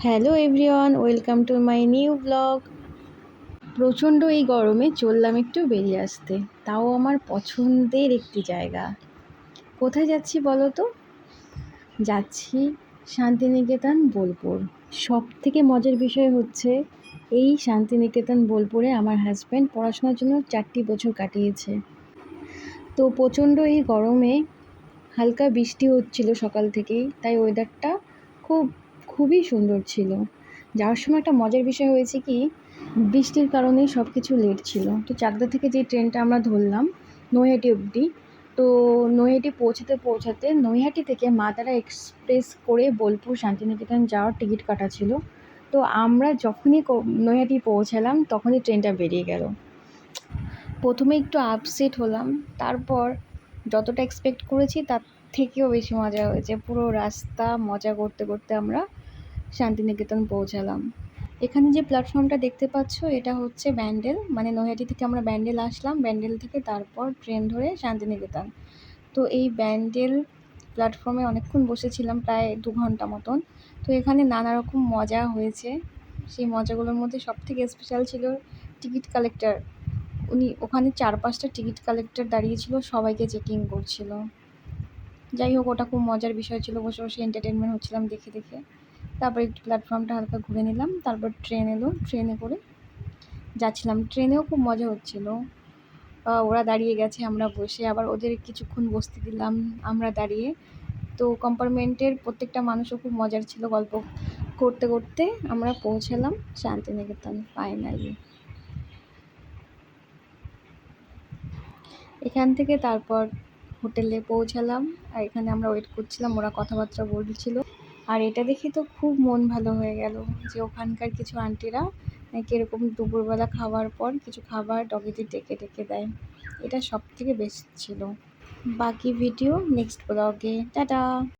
Hello everyone, welcome to my new blog. প্রচণ্ড এই গরমে চললাম একটু বেরিয়ে আসতে, তাও আমার পছন্দের একটি জায়গা। কোথায় যাচ্ছি বলো তো? যাচ্ছি শান্তিনিকেতন বোলপুর। সব থেকে মজার বিষয় হচ্ছে এই শান্তিনিকেতন বোলপুরে আমার হাজব্যান্ড পড়াশোনার জন্য 4টি বছর কাটিয়েছে। তো প্রচণ্ড এই গরমে হালকা বৃষ্টি হচ্ছিল সকাল থেকেই, তাই ওয়েদারটা খুবই সুন্দর ছিল। যাওয়ার সময় একটা মজার বিষয় হয়েছে কি, বৃষ্টির কারণে সব কিছু লেট ছিল। তো চাকদা থেকে যে ট্রেনটা আমরা ধরলাম নৈহাটি অবধি, তো নৈহাটি পৌঁছাতে নৈহাটি থেকে মা তারা এক্সপ্রেস করে বোলপুর শান্তিনিকেতন যাওয়ার টিকিট কাটা ছিল। তো আমরা যখনই নৈহাটি পৌঁছালাম তখনই ট্রেনটা বেরিয়ে গেল। প্রথমে একটু আপসেট হলাম, তারপর যতটা এক্সপেক্ট করেছি তার থেকেও বেশি মজা হয়েছে। পুরো রাস্তা মজা করতে করতে আমরা শান্তিনিকেতন পৌঁছালাম। এখানে যে প্ল্যাটফর্মটা দেখতে পাচ্ছ এটা হচ্ছে ব্যান্ডেল, মানে নৈহাটি থেকে আমরা ব্যান্ডেল আসলাম, ব্যান্ডেল থেকে তারপর ট্রেন ধরে শান্তিনিকেতন। তো এই ব্যান্ডেল প্ল্যাটফর্মে অনেকক্ষণ বসেছিলাম, প্রায় 2 ঘন্টা মতন। তো এখানে নানা রকম মজা হয়েছে। সেই মজাগুলোর মধ্যে সবথেকে স্পেশাল ছিল টিকিট কালেক্টর। উনি ওখানে 4-5টা টিকিট কালেক্টর দাঁড়িয়েছিল, সবাইকে চেকিং করছিল। যাই হোক, ওটা খুব মজার বিষয় ছিল, বসে বসে এন্টারটেনমেন্ট হচ্ছিলাম দেখে দেখে। তারপর একটু প্ল্যাটফর্মটা হালকা ঘুরে নিলাম, তারপর ট্রেন এলো, ট্রেনে করে যাচ্ছিলাম। ট্রেনেও খুব মজা হচ্ছিল। ওরা দাঁড়িয়ে গেছে, আমরা বসে, আবার ওদের কিছুক্ষণ বসতে দিলাম আমরা দাঁড়িয়ে। তো কম্পার্টমেন্টের প্রত্যেকটা মানুষও খুব মজার ছিল, গল্প করতে করতে আমরা পৌঁছালাম শান্তিনিকেতন ফাইনালি। এখান থেকে তারপর হোটেলে পৌঁছালাম, আর এখানে আমরা ওয়েট করছিলাম, ওরা কথাবার্তা বলছিল। আর এটা দেখে তো খুব মন ভালো হয়ে গেল যে ওখানকার কিছু আন্টিরা নাকি এরকম দুপুরবেলা খাওয়ার পর কিছু খাবার ডগিদের ডেকে ডেকে দেয়। এটা সব থেকে বেস্ট ছিল। বাকি ভিডিও নেক্সট ব্লগে। টাটা।